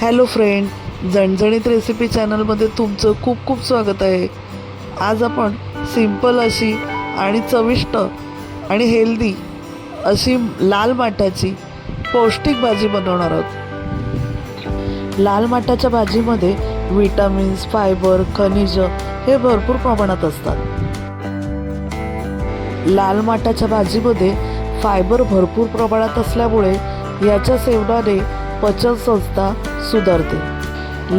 Hello friend, झणझणीत recipe चॅनलमध्ये तुमचं खूप खूप स्वागत आहे. आज आपण सिंपल अशी आणि चविष्ट आणि हेल्दी अशी लाल माठाची पौष्टिक भाजी बनवणार आहोत. लाल माठाच्या भाजीमध्ये विटामिन्स, फायबर, खनिज हे भरपूर प्रमाणात असतात. लाल माठाच्या भाजीमध्ये फायबर भरपूर प्रमाणात असल्यामुळे याच्या सेवनाने पचनसंस्था सुधारते.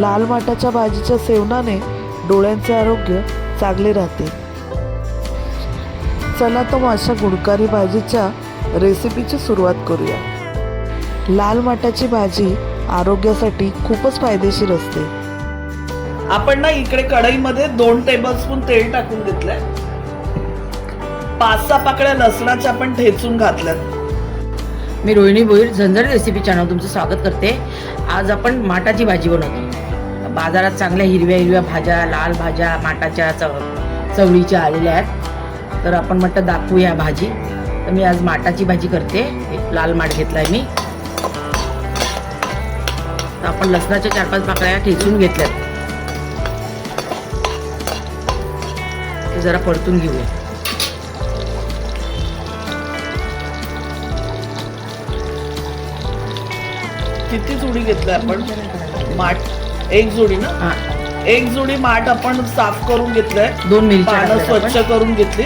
लाल माठाच्या भाजीच्या सेवनाने डोळ्यांचे आरोग्य चांगले राहते. चला तर मग अशा गुणकारी भाजीच्या रेसिपीची सुरुवात करूया. लाल माठाची भाजी आरोग्यासाठी खूपच फायदेशीर असते. आपण ना इकडे कढईमध्ये 2 टेबलस्पून तेल टाकून घेतलंय. 5-6 पाकळ्या लसणाच्या आपण ठेचून घातल्यात. मी रोहिणी भोईर, झणझणीत रेसिपी चॅनल तुमचं स्वागत करते. आज आपण माठाची भाजी बनवतो. बाजारात चांगल्या हिरव्या हिरव्या भाज्या, लाल भाज्या माठाच्या चवळीच्या आलेल्या आहेत. तर आपण म्हटलं दाखवूया भाजी. तर मी आज माठाची भाजी करते. एक लाल माठ घेतलाय मी. तर आपण लसणाच्या 4-5 पाकळ्या ठेचून घेतल्यात. ते जरा परतून घेऊया. किती जोडी घेतलाय आपण माठ? एक जोडी ना? हा, एक जोडी माठ आपण साफ करून घेतलंय. 2 मिरच्या पानं टाकल्यात आपण. स्वच्छ करून घेतली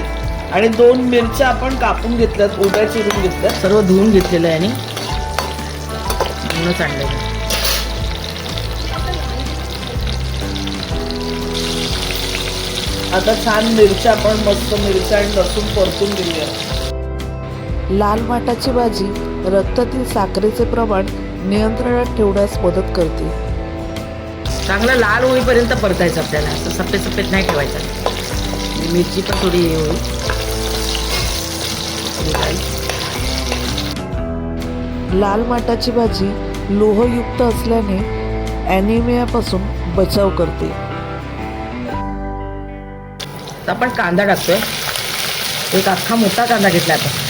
आणि 2 मिरच्या आपण कापून घेतल्यात, उभ्या चिरून घेतल्यात. सर्व धुवून घेतलेलं आहे आणि धुवूनच आणलंय. आता छान मिरच्या आपण मस्त मिरच्या आणि लसूण परतून घेऊया. लाल माठाची भाजी रक्तातील साखरेचे प्रमाण नियंत्रणात ठेवण्यास मदत करते. चांगला लाल होईपर्यंत परतायचं आपल्याला. असं सफेद सफेद नाही ठेवायचं. आणि मिरची पण थोडी हे होईल. लाल माठाची भाजी लोहयुक्त असल्याने ॲनिमियापासून बचाव करते. तर आपण कांदा टाकतोय. एक अख्खा मोठा कांदा घेतला आपण.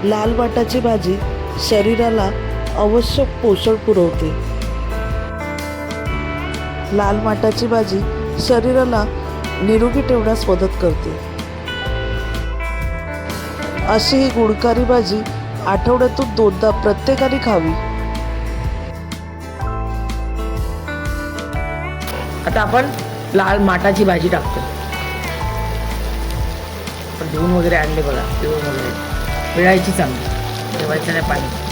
लाल माठाची भाजी शरीराला आवश्यक पोषण पुरवते. लाल माठाची भाजी शरीराला निरोगी ठेवण्यास मदत करते. अशी ही गुणकारी भाजी आठवड्यातून 2दा प्रत्येकाने खावी. आता आपण लाल माठाची भाजी टाकतो. आपण धुवून वगैरे आणले बघा. पिळून वगैरे पिळायची चांगली, ठेवायचं नाही पाणी.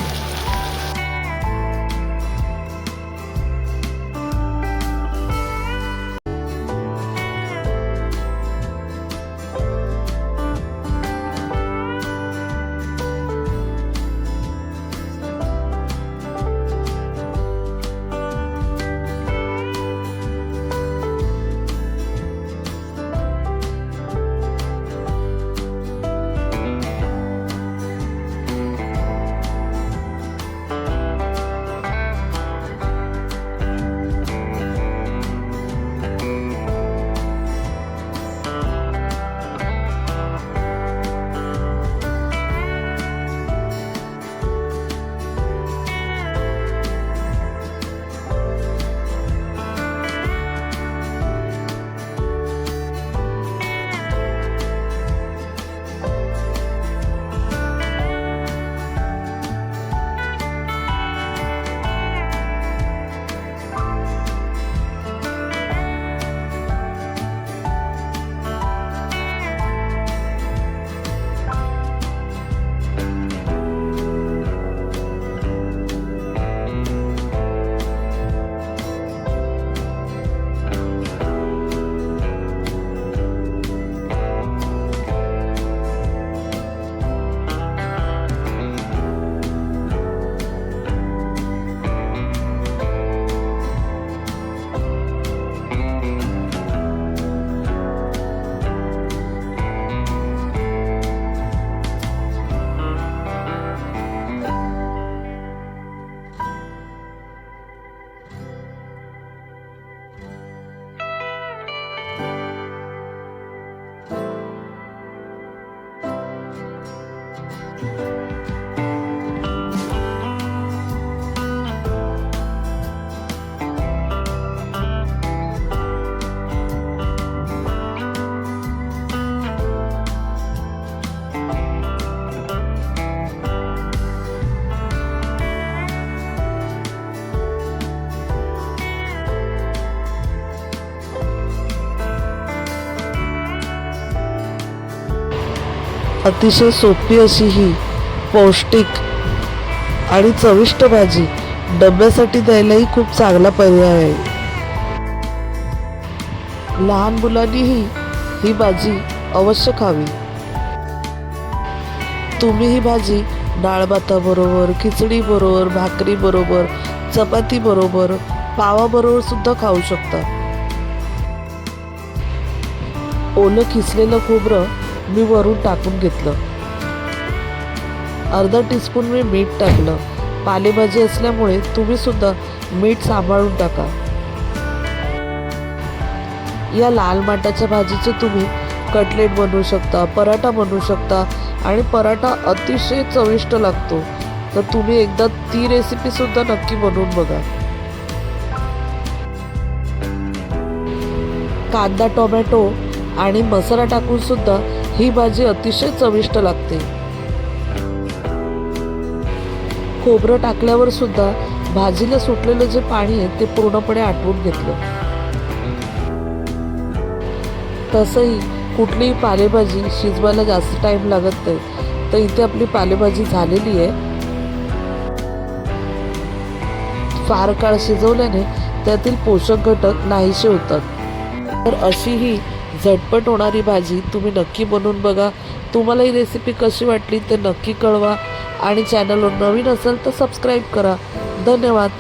अतिशय सोपी अशी ही पौष्टिक आणि चविष्ट भाजी डब्यासाठी द्यायलाही खूप चांगला पर्याय आहे. लहान मुलांनीही ही भाजी अवश्य खावी. तुम्ही ही भाजी डाळ भाताबरोबर, खिचडी बरोबर, भाकरी बरोबर, चपाती बरोबर, पावाबरोबर सुद्धा खाऊ शकता. ओलं खिसलेलं खोबरं मी वरून टाकून घेतलं. अर्धा टीस्पून मी मीठ टाकलं. पालेभाजी असल्यामुळे तुम्ही सुद्धा मीठ सांभाळून टाका. या लाल माटाच्या भाजीचे तुम्ही कटलेट बनवू शकता, पराठा बनवू शकता आणि पराठा अतिशय चविष्ट लागतो. तर तुम्ही एकदा ती रेसिपी सुद्धा नक्की बनवून बघा. कांदा, टोमॅटो आणि मसाला टाकून सुद्धा ही भाजी अतिशय चविष्ट लागते. खोबरं टाकल्यावर सुद्धा भाजीला सुटलेलं जे पाणी आहे ते पूर्णपणे आटवून घेतलं. तसंही कुठलीही पालेभाजी शिजवायला जास्त टाइम लागत नाही. तर इथे आपली पालेभाजी झालेली आहे. फार काळ शिजवल्याने त्यातील पोषक घटक नाहीसे होतात. तर अशी ही झटपट होणारी भाजी तुम्ही नक्की बनवून बघा. तुम्हाला ही रेसिपी कशी वाटली ते नक्की कळवा आणि चॅनलवर नवीन असेल तर सबस्क्राईब करा. धन्यवाद.